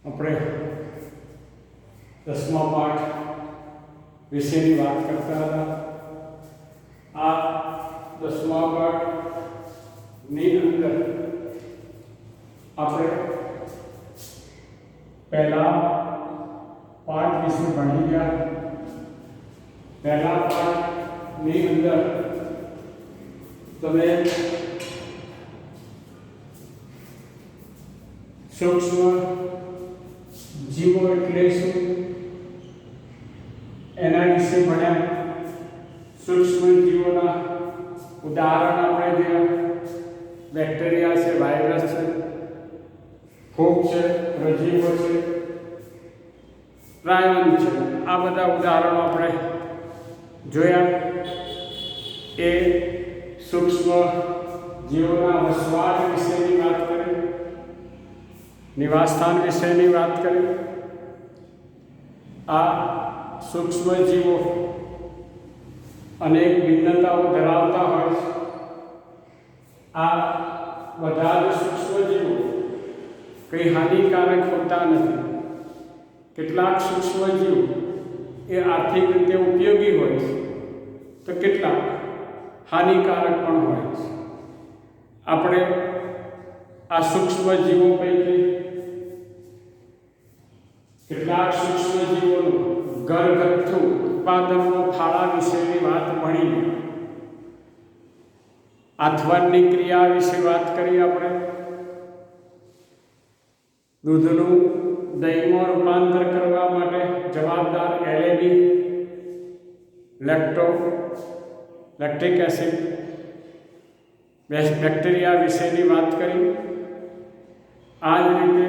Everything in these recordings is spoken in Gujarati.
આપણે 10મા પાઠ વિશેની વાત કરતા હતા. આ 10મા પાઠની અંદર આપણે પહેલા પાઠ વિશે ભણી ગયા. પહેલા પાઠની અંદર તમે સૂક્ષ્મ જીવો એટલે શું એના વિશે ભણ્યા. સૂક્ષ્મ જીવોના ઉદાહરણ આપણે જોયા. બેક્ટેરિયા છે, વાયરસ છે, ફૂગ છે, રજીવો છે, પ્રાણીઓ છે. આ બધા ઉદાહરણો આપણે જોયા. એ સૂક્ષ્મ જીવોના વસવાટ વિશેની વાત કરી, નિવાસસ્થાન વિશેની વાત કરી. આ સૂક્ષ્મ જીવો અનેક ભિન્નતાઓ ધરાવતા હોય છે. આ બધા જ સૂક્ષ્મ જીવો કંઈ હાનિકારક હોતા નથી. કેટલાક સૂક્ષ્મ જીવો એ આર્થિક રીતે ઉપયોગી હોય છે, તો કેટલાક હાનિકારક પણ હોય છે. આપણે આ સૂક્ષ્મ જીવો પૈકી કેટલાક સૂક્ષ્મ જીવોનું ઘરગથ્થુ ઉત્પાદનનો ફાળા વિશેની વાત ભણી. આથવણની ક્રિયા વિશે વાત કરી. આપણે દૂધનું દહીંમાં રૂપાંતર કરવા માટે જવાબદાર એલેબી, લેક્ટિક એસિડ, બેક્ટેરિયા વિશેની વાત કરી. આ જ રીતે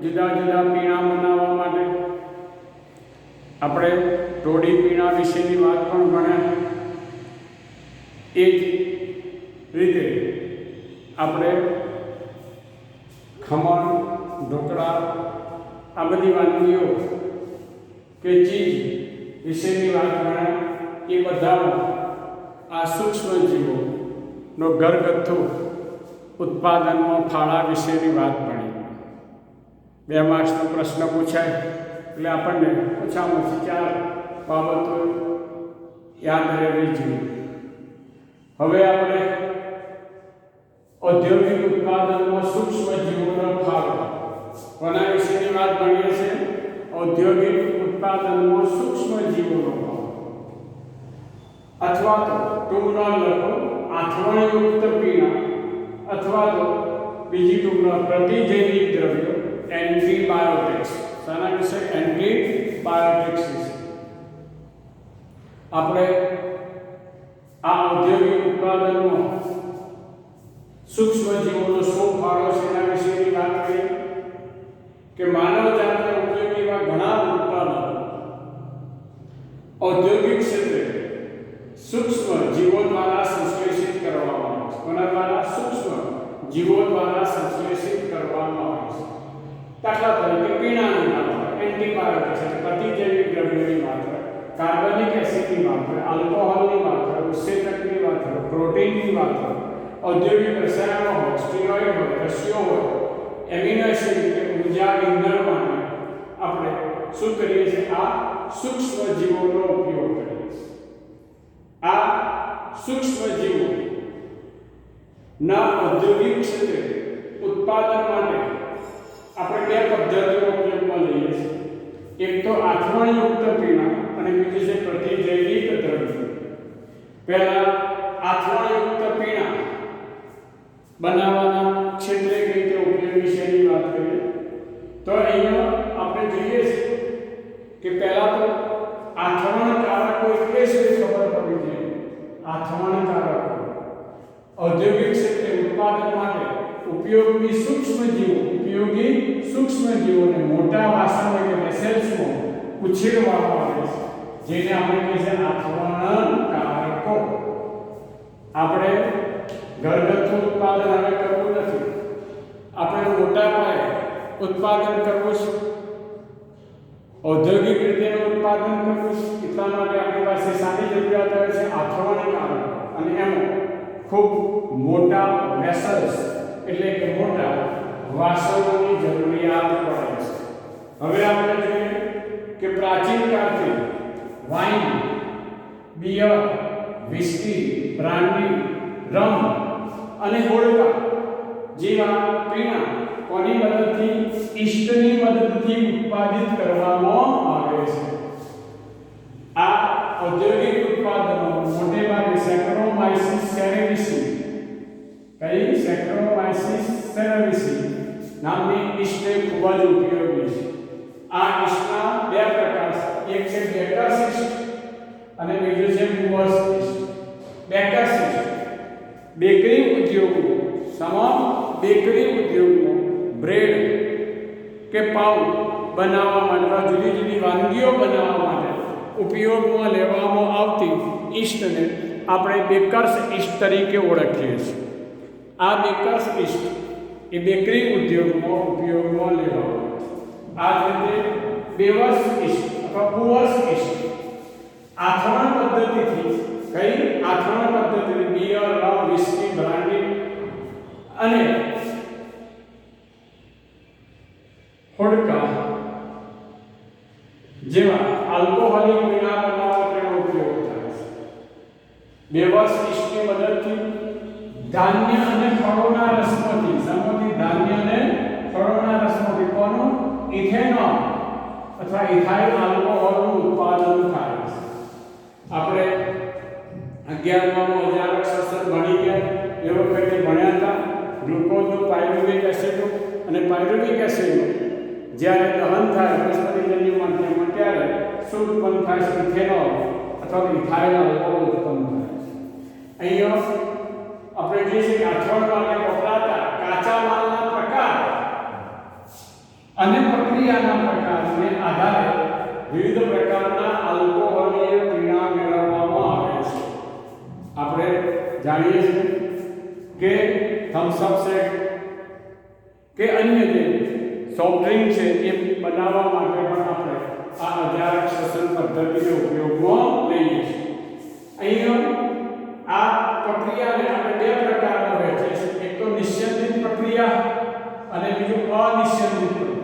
જુદા જુદા પીણા બનાવવા માટે આપણે ટોડી પીણા વિશેની વાત પણ ભણ્યા. એ જ રીતે આપણે ખમણ, ઢોકળા, આ બધી વાનગીઓ કે ચીજ વિશેની વાત ભણ્યા. એ બધામાં આ સૂક્ષ્મ જીવોનો ઘરગથ્થુ ઉત્પાદનમાં ફાળા વિશેની વાત ભણી. 2 માર્ક્સનો પ્રશ્ન પૂછાય એટલે આપણને ઓછામાં ઓછી 4 બાબતો યાદ રહેવી જોઈએ. હવે આપણે ઔદ્યોગિક ઉત્પાદનમાં સૂક્ષ્મ જીવોનો ફાળો કોના વિશેની વાત ભણીએ છીએ? ઔદ્યોગિક ઉત્પાદનમાં સૂક્ષ્મ જીવોનો ફાળો. અથવા તો ટૂંકમાં લખો આથવણયુક્ત પીણા, અથવા તો બીજી ટૂંકમાં પ્રતિજૈવિક દ્રવ્યો, એન્ટીબાયોટિક્સ. શાના વિશે? એન્ટીબાયોટિક્સ વિશે. આપણે આ ઔદ્યોગિક ઉત્પાદનમાં સૂક્ષ્મ જીવોનો શું ફાળો છે એના વિશેની વાત કરીએ. કે માનવજાતને ઉપયોગી એવા ઘણા ઉત્પાદનો ઔદ્યોગિક ક્ષેત્રે સૂક્ષ્મ જીવો દ્વારા સંશ્લેષિત કરવામાં આવે છે. કોના દ્વારા? સૂક્ષ્મ જીવો દ્વારા સંશ્લેષિત કરવામાં આવે છે. દાખલા તરીકે પીણાની માત્રા, એન્ટીબાયોટિક્સ એટલે પ્રતિજૈવિક દ્રવ્યોની માત્રા, કાર્બનિક એસિડની માત્રા, આલ્કોહોલની માત્રા, ઉત્સેચકની માત્રા, પ્રોટીનની માત્રા, ઔદ્યોગિક રસાયણો હોય, સ્ટીરોઇડ હોય, રસીઓ હોય, એમિનો એસિડ કે ઉર્જા ઇંધણ માટે આપણે શું કરીએ છીએ? આ સૂક્ષ્મ જીવોનો ઉપયોગ કરીએ છીએ. આ સૂક્ષ્મ જીવો ના ઔદ્યોગિક ક્ષેત્રે ઉત્પાદન માટે આપણે 2 પદ્ધતિઓ ઉપયોગમાં લઈએ છીએ. એક તો આથવણયુક્ત પીણા અને બીજી છે પ્રતિજૈવિક દ્રવ્યો. પહેલા આથવણયુક્ત પીણા બનાવવાના ક્ષેત્રે કઈ રીતે ઉપયોગ વિશેની વાત કરીએ. તો અહીંયા આપણે જોઈએ છીએ કે પહેલા તો આથવણકારકો એટલે શું ખબર પડવી જોઈએ. આથવણકારકો ઔદ્યોગિક ક્ષેત્રે ઉત્પાદન માટે ઉપયોગી સૂક્ષ્મ જીવોને મોટા વાસણો કે વેસલ્સમાં ઉછેરવામાં આવે છે, જેને આપણે કહીએ છીએ આથવણકારકો. આપણે ઘરગથ્થુ ઉત્પાદન હવે કરવું નથી, આપણે મોટા પાયે ઉત્પાદન કરવું છે, ઔદ્યોગિક રીતે ઉત્પાદન કરવું છે. એટલા માટે આપણી પાસે સારી જરૂરિયાત આવે છે આથવણકારકો, અને એમાં ખૂબ મોટા વેસલ્સ એટલે કે મોટા વાસણોની જરૂરિયાત પડે છે. વાઇન, બિયર, વિસ્કી, બ્રાન્ડી, રમ અને હોડકા જેવા પીણા કોની મદદથી? ઈસ્ટની મદદથી ઉત્પાદિત કરવામાં આવે છે. આ ઔદ્યોગિક ઉત્પાદનો મોટે ભાગે સેક્રોમાઇસીસ સેરેવિસી, કઈ? સેક્રોમાઇસીસ સેરેવિસી નામની ઈસ્ટ ખૂબ જ ઉપયોગી છે. આ ઈસ્ટના બે પ્રકાર છે, એક છે બેકર્સ ઈસ્ટ અને બીજું છે બ્રુઅર્સ ઈસ્ટ. બેકર્સ ઈસ્ટ બેકરી ઉદ્યોગો, તમામ બેકરી ઉદ્યોગો બ્રેડ કે પાઉં બનાવવા માટે, જુદી જુદી વાનગીઓ બનાવવા માટે ઉપયોગમાં લેવામાં આવતી ઈસ્ટને આપણે બેકર્સ ઈસ્ટ તરીકે ઓળખીએ છીએ. આ બેકર્સ ઈસ્ટ એ બેકરી ઉદ્યોગમાં ઉપયોગમાં લેવામાં આવે છે. આ જ રીતે બેવર્સ ઈસ્ટ અથવા બ્રુઅર્સ ઈસ્ટ આથવણ પદ્ધતિથી, કઈ? આથવણ પદ્ધતિથી બિયર, રમ, વિસ્કી, બ્રાન્ડી અને હોડકા જેવા આલ્કોહોલિક પીણા બનાવવા તેનો ઉપયોગ થાય છે. બેવર્સ ઈસ્ટની મદદથી ધાન્ય અને ફળોના રસમાંથી, સામગ્રી ધાન્ય અને ફળોના રસમાંથી કોનું? ઇથેનોલ અથવા ઇથાઇલ આલ્કોહોલનું ઉત્પાદન થાય છે. આપણે 11મા અજારક શ્વસન ભણી ગયા એ વખતે ભણ્યા હતા ગ્લુકોઝનું પાયરુવિક એસિડ અને પાયરુવિક એસિડ જ્યારે દહન થાય વનસ્પતિજન્ય માધ્યમમાં ત્યારે શું ઉત્પન્ન થાય છે? ઇથેનોલ અથવા ઇથાઇલ આલ્કોહોલ ઉત્પન્ન થાય છે. અહીંયા આપણે જે છે આથવણ માટે વપરાતા કાચા માલના પ્રકાર અને પ્રક્રિયાના પ્રકારને આધારે વિવિધ પ્રકારના આલ્કોહોલીય પીણા મેળવવામાં આવે છે. આપણે જાણીએ છીએ કે થમ્સ અપ છે કે અન્ય જે સોફ્ટ ડ્રિંક છે એ બનાવવા માટે પણ આપણે આ અજારક શ્વસન પદ્ધતિનો ઉપયોગમાં લઈએ છીએ. અહીંયા આ પ્રક્રિયાને આપણે બે પ્રકારમાં વહેંચીએ છીએ, એક તો નિસ્યંદિત પ્રક્રિયા અને બીજું અનિસ્યંદિત પ્રક્રિયા.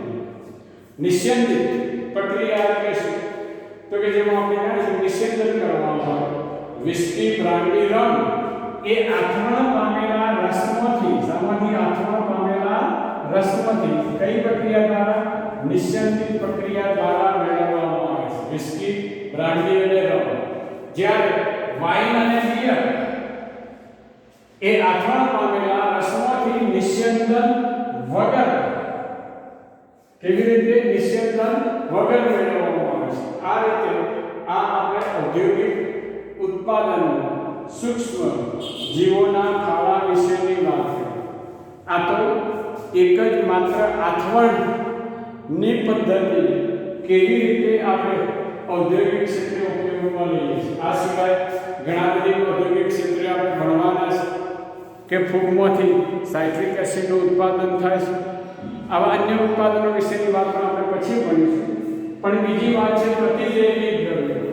નિસ્યંદિત પ્રક્રિયા એટલે શું? તો કે જેમાં આપણે જાણીએ નિસ્યંદન કરવામાં આવે વિસ્કી, બ્રાન્ડી, રમ એ આથવણ પામેલા રસમાંથી, સામાન્ય આથવણ પામેલા રસમાંથી કઈ પ્રક્રિયા દ્વારા? નિસ્યંદિત પ્રક્રિયા દ્વારા મેળવવામાં આવે છે વિસ્કી, બ્રાન્ડી અને રમ. જ્યારે વાઇન અને બિયર એ આથવણ પામેલા રસમાંથી નિસ્યંદન વગર, કેવી રીતે? નિસ્યંદન વગર મેળવવામાં આવે છે. આ રીતે આ આપણે ઔદ્યોગિક ઉત્પાદન સૂક્ષ્મ જીવોના ખાડા વિશેની વાત કરી. આ તો એક જ માત્ર આથવણની પદ્ધતિ કેવી રીતે આપણે ઔદ્યોગિક ક્ષેત્રે ઉપયોગમાં લઈએ છીએ. આ સિવાય ઘણા બધી ઔદ્યોગિક ક્ષેત્રે આપણે ભણવાના છે કે ફૂગમાંથી સાઇટ્રિક એસિડનું ઉત્પાદન થાય છે. આવા અન્ય ઉત્પાદનો વિશેની વાત પણ આપણે પછી ભણીશું. પણ બીજી વાત છે પ્રતિજૈવિક દ્રવ્યો,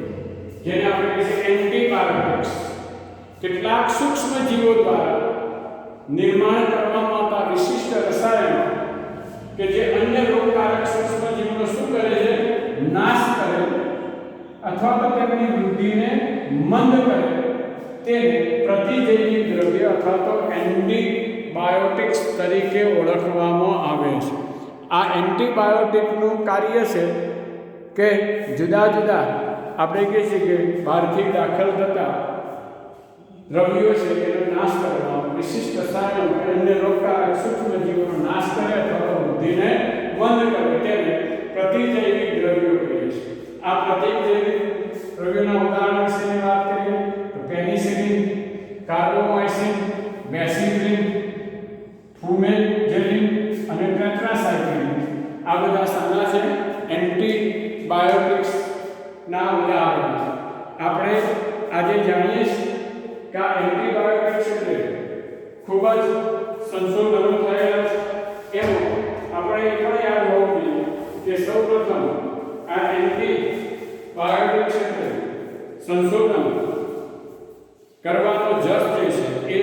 જેને આપણે કહીએ છીએ એન્ટીબાયોટિક્સ. કેટલાક સૂક્ષ્મ જીવો દ્વારા નિર્માણ કરવામાં આવતા વિશિષ્ટ રસાયણો કે જે અન્ય રોગકારક સૂક્ષ્મ જીવોનો શું કરે છે? નાશ કરે અથવા તો તેમની વૃદ્ધિને મંદ કરે, તેને પ્રતિજૈવિક દ્રવ્ય અથવા તો એન્ટીબાયોટિક્સ તરીકે ઓળખવામાં આવે છે. આ એન્ટીબાયોટિકનું કાર્ય છે કે જુદા જુદા આપણે કહીએ છીએ કે બહારથી દાખલ થતા દ્રવ્યો છે એનો નાશ કરવા, વિશિષ્ટ રસાયણો અન્ય રોગકારક સૂક્ષ્મ જીવોનો નાશ કરે અથવા તો વૃદ્ધિને મંદ કરે, તેને પ્રતિજૈવિક દ્રવ્યો કહીએ છીએ. આ પ્રતિજૈવિક દ્રવ્યોના ઉદાહરણ વિશેની વાત કરીએ તો પેનિસિલિન, કાર્બોમાઇસિન, બેસિલિન, ફુમેજલિન અને ટેટ્રાસાઇક્લિન આ બધા સાના છે? એન્ટીબાયોટિક્સ ના ઉદાહરણ. આપણે આજે જાણીએ છીએ કે આ એન્ટીબાયોટિક્સ એટલે ખૂબ જ સંશોધનો થયેલા છે. એમાં આપણે એ પણ યાદ હોવું જોઈએ કે સૌપ્રથમ આ એન્ટીબાયોટિક્સ એટલે સંશોધન કરવાનો જસ જે છે એ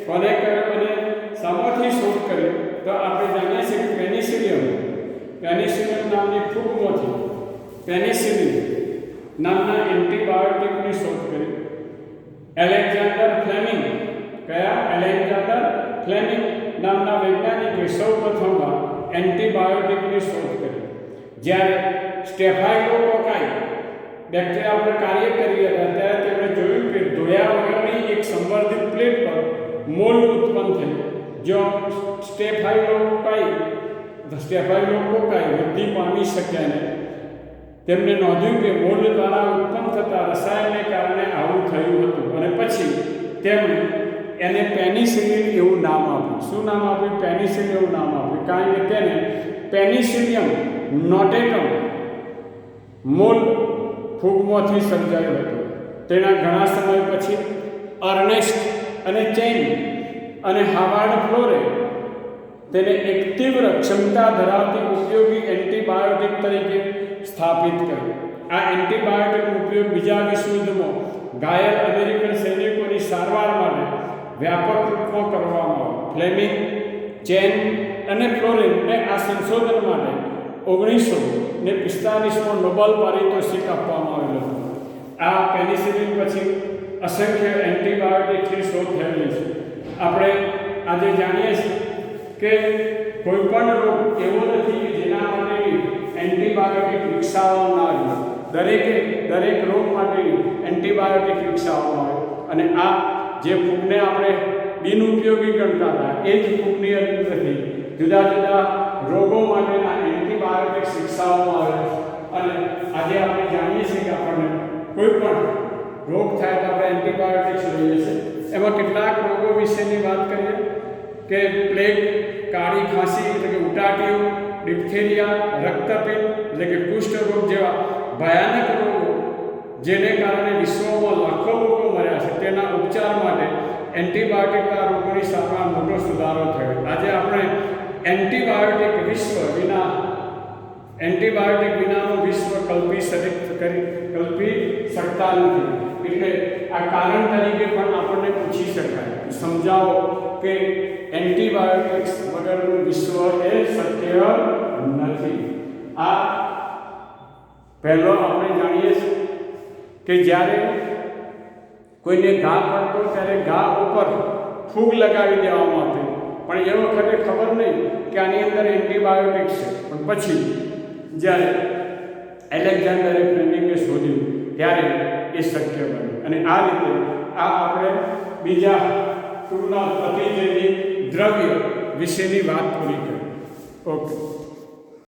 કોને કર્યો અને શામાંથી શોધ કરી? તો આપણે જાણીએ છીએ કે પેનિસિલિયમ નામની ફૂગમાંથી પેનિસિલિન નામના એન્ટીબાયોટિકની શોધ કરી. એલેક્ઝાન્ડર ફ્લેમિંગ, કયા? એલેક્ઝાન્ડર ફ્લેમિંગ નામના વૈજ્ઞાનિકે સૌપ્રથમવાર એન્ટીબાયોટિકની શોધ કરી. જ્યારે સ્ટેફાઇલોકોકાઈ બેક્ટેરિયા પર કાર્ય કરી રહ્યા ત્યારે તેમણે જોયું કે ધોયા વગરની એક સંવર્ધિત પ્લેટ પર મોલ્ડ ઉત્પન્ન થયું. જો સ્ટેફાઇલોકોકાઈ વૃદ્ધિ પામી શક્યા નહીં. તેમણે નોંધ્યું કે મોલ્ડ દ્વારા ઉત્પન્ન થતા રસાયણને કારણે આવું થયું હતું અને પછી તેમણે એને પેનિસિલિન એવું નામ આપ્યું. શું નામ આપ્યું? પેનિસિલિન એવું નામ આપ્યું, કારણ કે તેને પેનિસિલિયમ નોટેટમ મોલ્ડ ફૂગમાંથી સર્જાયું હતું. તેના ઘણા સમય પછી અર્નેસ્ટ અને ચેઇન અને હાવાર્ડ ફ્લોરે તેને એક તીવ્ર ક્ષમતા ધરાવતી ઉપયોગી એન્ટીબાયોટિક તરીકે સ્થાપિત કર્યું. આ એન્ટીબાયોટિકનો ઉપયોગ બીજા વિશ્વયુદ્ધમાં ઘાયલ અમેરિકન સૈનિકોની સારવાર માટે વ્યાપક રૂપમાં કરવામાં આવ્યો. ફ્લેમિંગ, ચેન અને ફ્લોરેનને આ સંશોધન માટે 1945માં નોબેલ પારિતોષિક આપવામાં આવેલું હતું. આ પેનિસિલિન પછી અસંખ્ય એન્ટીબાયોટિક્સની શોધ થયેલી છે. આપણે આજે જાણીએ છીએ કે કોઈ પણ રોગ એવો નથી કે જેના માટે એન્ટીબાયોટિક વિકસાવવામાં ના આવે. દરેક રોગ માટે એન્ટીબાયોટિક વિકસાવવામાં આવે. અને આ જે ફૂગને આપણે બિનઉપયોગી ગણતા હતા એ જ ફૂગની અંદરથી જુદા જુદા રોગો માટેના એન્ટીબાયોટિક્સ વિકસાવવામાં આવે. અને આજે આપણે જાણીએ છીએ કે આપણને કોઈ પણ રોગ થાય તો આપણે એન્ટીબાયોટિક્સ લઈએ છીએ. એમાં કેટલાક રોગો વિશેની વાત કરીએ કે પ્લેગ, કાળી ખાંસી એટલે કે ઉટાટિયું, ડિપ્થેરિયા, રક્તપિત્ત એટલે કે કુષ્ઠ રોગ જેવા ભયાનક રોગો જેને કારણે વિશ્વમાં લાખો લોકો મર્યા છે, તેના ઉપચાર માટે એન્ટીબાયોટિકના રોગોની સારવાર મોટો સુધારો થયો. આજે આપણે એન્ટીબાયોટિક વિનાનો વિશ્વ કલ્પી શકતા નથી. એટલે આ કારણ તરીકે પણ આપણને પૂછી શકાય, સમજાવો કે એન્ટીબાયોટિક્સ વગરનું વિશ્વ એ શક્ય નથી. આ પહેલો આપણે જાણીએ છીએ કે જ્યારે કોઈને ઘા પડતો ત્યારે ઘા ઉપર ફૂગ લગાવી દેવામાં આવતી, પણ એ વખતે ખબર નહીં કે આની અંદર એન્ટીબાયોટિક્સ છે. પણ પછી જ્યારે એલેક્ઝાન્ડર ફ્લેમિંગે શોધ્યું ત્યારે એ શક્ય બન્યું. અને આ રીતે આપણે બીજા ટૂંકના પ્રતિજૈવિક દ્રવ્ય વિશેની વાત પૂરી કરી. ઓકે.